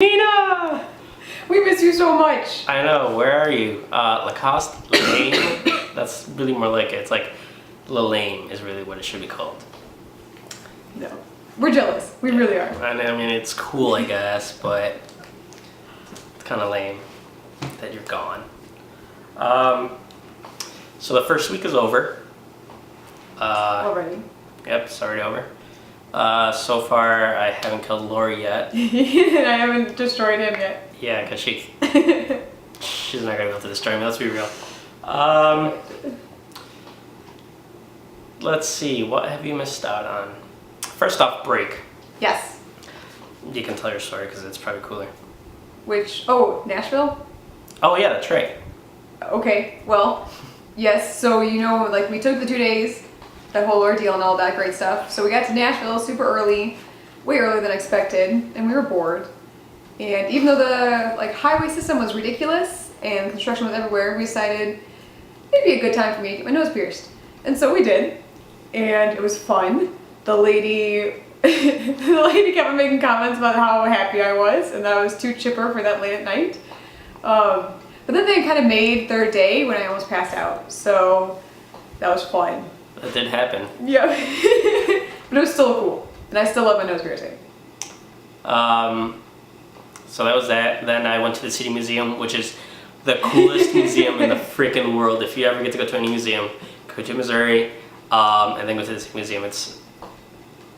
Nina! We miss you so much. I know, where are you? Lacoste Lane? That's really more like it. It's like Lane is really what it should be called. No. We're jealous. We really are. I mean, it's cool, I guess, but it's kind of lame that you're gone. So the first week is over. Already. Yep, it's already over. So far, I haven't killed Lori yet. I haven't destroyed him yet. Yeah, because she's not going to be able to destroy me, let's be real. Let's see, what have you missed out on? First off, break. Yes. You can tell your story because it's probably cooler. Which, oh, Nashville? Oh yeah, that's right. Okay, well, yes, so like we took the 2 days, that whole ordeal and all that great stuff. So we got to Nashville super early, way earlier than expected, and we were bored. And even though the highway system was ridiculous and construction was everywhere, we decided it'd be a good time for me to get my nose pierced. And so we did, and it was fun. The lady kept on making comments about how happy I was and that I was too chipper for that late at night. But then they kind of made their day when I almost passed out, so that was fun. That did happen. Yeah. But it was still cool, and I still love my nose piercing. So that was that. Then I went to the City Museum, which is the coolest museum in the freaking world. If you ever get to go to any museum, go to Missouri, and then go to the City Museum. It's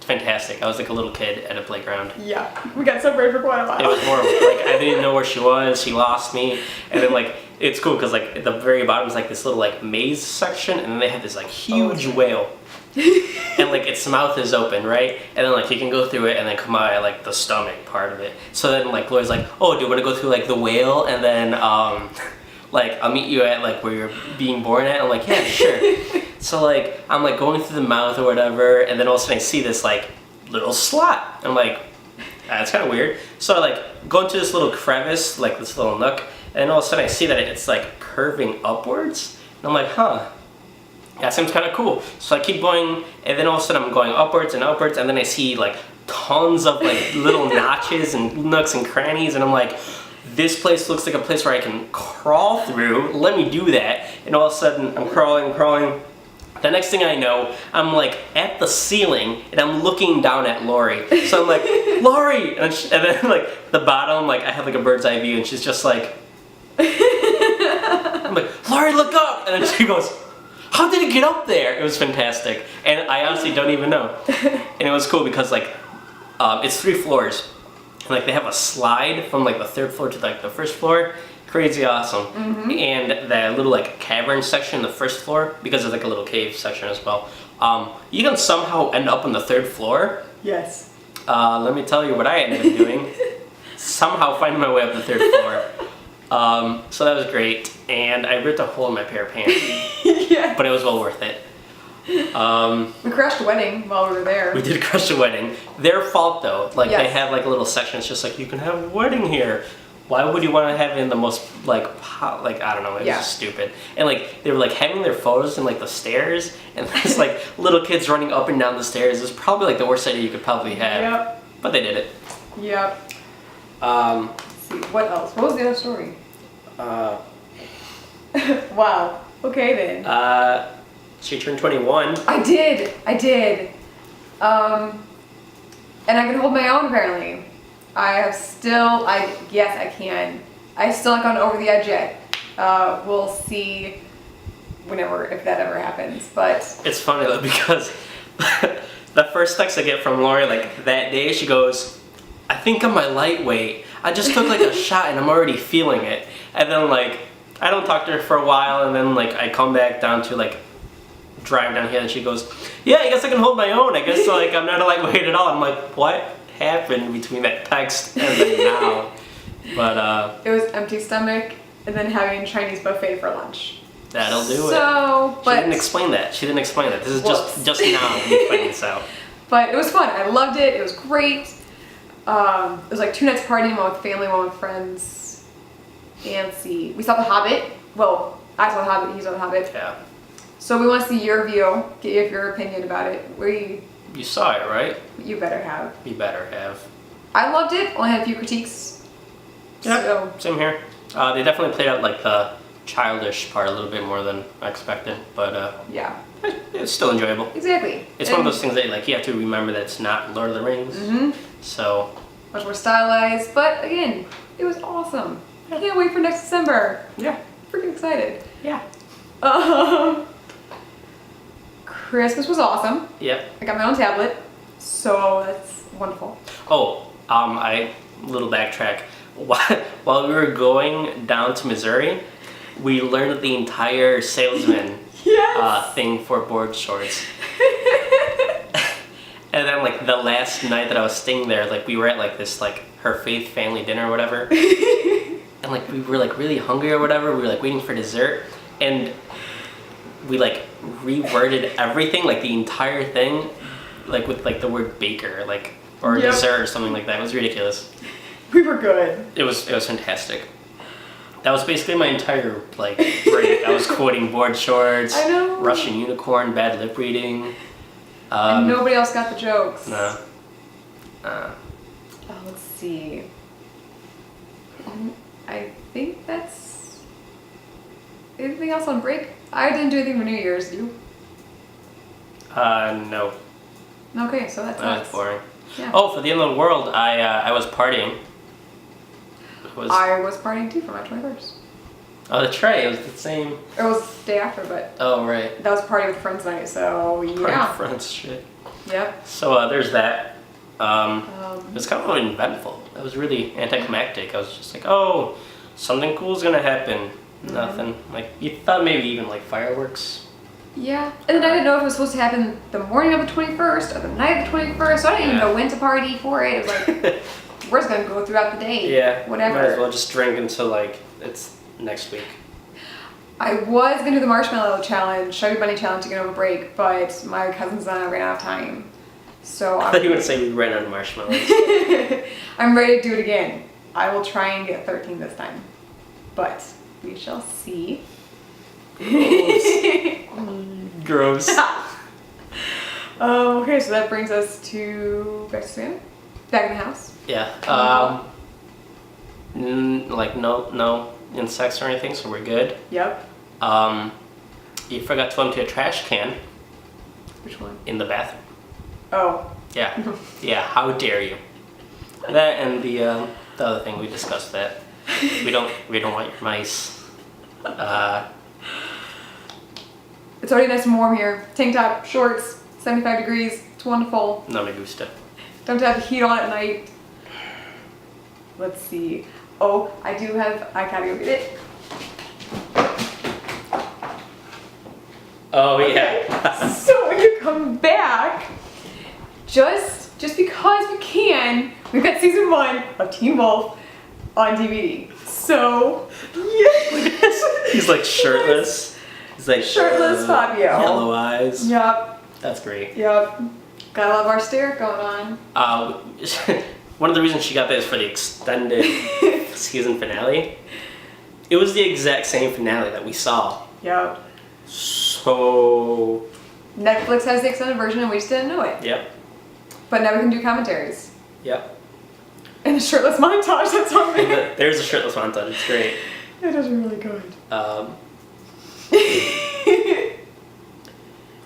fantastic. I was like a little kid at a playground. Yeah, we got separated for quite a while. It was horrible. I didn't know where she was. She lost me, and then it's cool because at the very bottom is this little maze section, and then they have this huge whale, and its mouth is open, right? And then you can go through it and then come out at the stomach part of it. So then Laura's like, oh, do you want to go through the whale, and then I'll meet you at where you're being born at. I'm like, yeah, sure. So I'm going through the mouth or whatever, and then all of a sudden I see this little slot. I'm like, that's kind of weird. So I go into this little crevice, this little nook, and all of a sudden I see that it's curving upwards. And I'm like, huh, that seems kind of cool. So I keep going, and then all of a sudden I'm going upwards and upwards, and then I see tons of little notches and nooks and crannies, and I'm like, this place looks like a place where I can crawl through. Let me do that. And all of a sudden I'm crawling. The next thing I know, I'm at the ceiling and I'm looking down at Lori. So I'm like, Lori! And then the bottom, I have a bird's eye view, and she's just I'm like, Lori, look up! And then she goes, how did it get up there? It was fantastic. And I honestly don't even know. And it was cool because it's 3 floors. And they have a slide from the 3rd floor to the 1st floor. Crazy awesome. Mm-hmm. And that little cavern section in the 1st floor, because there's a little cave section as well, you can somehow end up on the 3rd floor. Yes. Let me tell you what I ended up doing. Somehow finding my way up the 3rd floor. So that was great. And I ripped a hole in my pair of pants. Yeah. But it was well worth it. We crashed a wedding while we were there. We did crash a wedding. Their fault though. Yes. They have a little section. It's just you can have a wedding here. Why would you want to have it in the most I don't know, it was just stupid. And they were having their photos in the stairs, and there's little kids running up and down the stairs. It's probably the worst idea you could probably have. Yep. But they did it. Yep. Let's see, what else? What was the other story? Wow. Okay then. She turned 21. I did. And I can hold my own apparently. Yes, I can. I still haven't gone over the edge yet. We'll see if that ever happens, but. It's funny though, because the first text I get from Lori that day, she goes, I think I'm my lightweight. I just took a shot and I'm already feeling it. And then I don't talk to her for a while, and then I come back down to drive down here, and she goes, yeah, I guess I can hold my own. I guess I'm not a lightweight at all. I'm like, what happened between that text and then now? But it was empty stomach and then having Chinese buffet for lunch. That'll do it. But she didn't explain that. This is just now we find this out. But it was fun. I loved it. It was great. It was 2 nights partying, one with family, one with friends. And see, we saw The Hobbit. Well, I saw The Hobbit. He saw The Hobbit. Yeah. So we want to see your view, get your opinion about it. You saw it, right? You better have. You better have. I loved it. Only had a few critiques. Yeah, So, same here. They definitely played out like the childish part a little bit more than I expected, but yeah, it's still enjoyable. exactly. It's one of those things that like you have to remember that it's not Lord of the Rings. So Much more stylized, but again, it was awesome. I can't wait for next December. yeah, Freaking excited. yeah, Christmas was awesome. yep. I got my own tablet, so that's wonderful. Oh, little backtrack. While we were going down to Missouri, we learned the entire salesman Yes. thing for board shorts. And then like the last night that I was staying there, like we were at like this like her faith family dinner or whatever. And like we were like really hungry or whatever. We were like waiting for dessert, and we like reworded everything, like the entire thing, like with like the word baker, like or Yep. dessert or something like that. It was ridiculous. We were good. It was fantastic. That was basically my entire like break. I was quoting board shorts, I know. Russian unicorn, bad lip reading. And nobody else got the jokes. No. Oh, let's see. I think that's... Anything else on break? I didn't do anything for New Year's. You? No. Okay, so that's That was us. boring. Yeah. Oh, for the end of the world, I was partying. I was partying too for my 21st. Oh, that's right. It was the same. It was the day after, but Oh, right. that was party with friends night, so Party yeah. friends shit. Yep. So there's that. It was kind of eventful. It was really anticlimactic. I was just like, oh, something cool's gonna happen. Nothing. Like you thought maybe even like fireworks. Yeah. And then I didn't know if it was supposed to happen the morning of the 21st or the night of the 21st, so I didn't even Yeah. know when to party for it. It was like, we're just gonna go throughout the day. Yeah. Whatever. Might as well just drink until like it's next week. I was gonna do the marshmallow challenge, Chubby Bunny challenge to get over break, but my cousins and I ran out of time. So I thought you were gonna say we ran out of marshmallows. I'm ready to do it again. I will try and get 13 this time, but we shall see. Gross. Okay, so that brings us to back to Savannah, back in the house. Yeah. Like no insects or anything, so we're good. Yep. You forgot to empty a trash can Which one? in the bathroom. Oh. Yeah. Yeah. How dare you? That and the other thing we discussed that we don't want your mice. It's already nice and warm here. Tank top, shorts, 75 degrees. It's wonderful. No me gusta. Don't have the heat on at night. Let's see. Oh, I gotta go get it. Oh yeah. So when you come back, just because we can, we've got season 1 of Teen Wolf on DVD. So, yes. He's like shirtless. He's like Shirtless Fabio. Yellow eyes. Yup, That's great. yup. Gotta love our stare going on. One of the reasons she got that is for the extended season finale. It was the exact same finale that we saw. Yup. So, Netflix has the extended version and we just didn't know it. yep, But now we can do commentaries. yep. And a shirtless montage, that's on there. There's a shirtless montage. It's great. It is really good.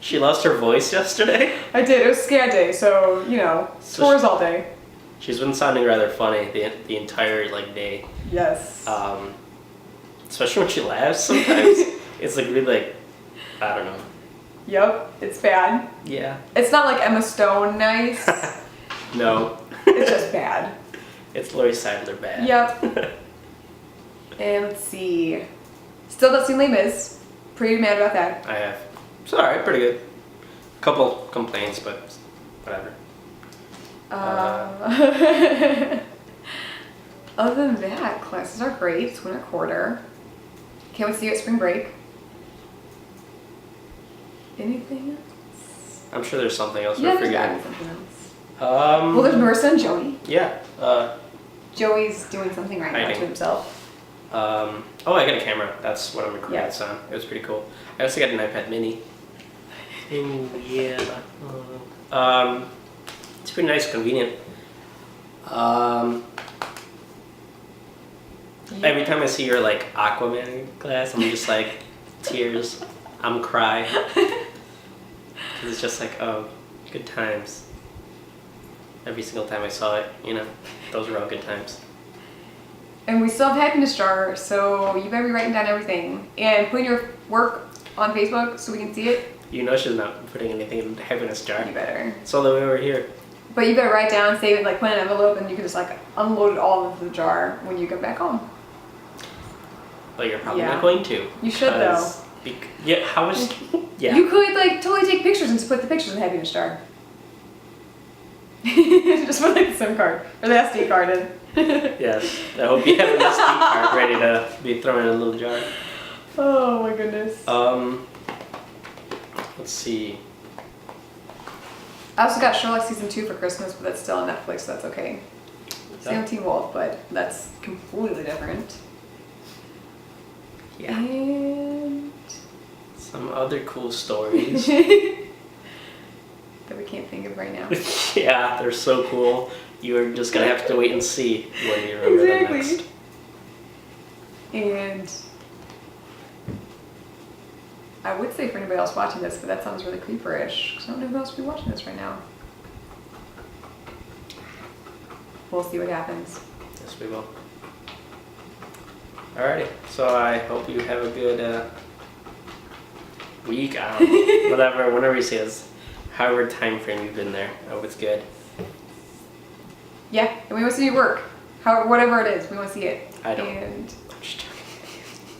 She lost her voice yesterday. I did. It was scad day, so, you know, So scores all day. She's been sounding rather funny the entire like day. Yes. Especially when she laughs sometimes. It's like really like, I don't know. Yep, it's bad. Yeah. It's not like Emma Stone nice. No. It's just bad. It's Laurie Seidler bad. Yep. And let's see. Still not seen Les Mis. Pretty mad about that. I have. It's alright, pretty good. Couple complaints, but whatever. Other than that, classes are great. It's winter quarter. Can't wait to see you at spring break. Anything else? I'm sure there's something else Yeah, we're there's gotta forgetting. be something else. Well, there's Marissa and Joey. Yeah. Joey's doing something right now Hiding. to himself. Oh, I got a camera. That's what I'm recording Yeah. this on. It was pretty cool. I also got an iPad mini. Oh, yeah. It's pretty nice, convenient. Every time I see your like Aquaman glass, I'm just like tears. I'm cry. 'Cause it's just like, oh, good times. Every single time I saw it, you know, those were all good times. And we still have happiness jar, so you better be writing down everything and putting your work on Facebook so we can see it. You know she's not putting anything in the happiness jar. You better. It's all the way over here. But you better write down, save it, like put it in an envelope, and you can just like unload it all into the jar when you get back home. But you're probably Yeah. not going to. You should though. Yeah, how much? Yeah. You could like totally take pictures and just put the pictures in the happiness jar. Just put like the SIM card or the SD card in. Yes. I hope you have an SD card ready to be thrown in a little jar. Oh my goodness. Let's see. I also got Sherlock season 2 for Christmas, but that's still on Netflix, so that's okay. Same with Teen Wolf, but that's completely different. Yeah. And Some other cool stories. that we can't think of right now. Yeah, they're so cool. You're just gonna have to wait and see when you remember them next. And I would say for anybody else watching this, but that sounds really creeperish, because I don't know who else would be watching this right now. We'll see what happens. Yes, we will. Alrighty, so I hope you have a good week, I don't know, whatever, whenever you see this, however time frame you've been there. I hope it's good. Yeah, and we want to see your work. Whatever it is, we want to see it. I don't. And I'm just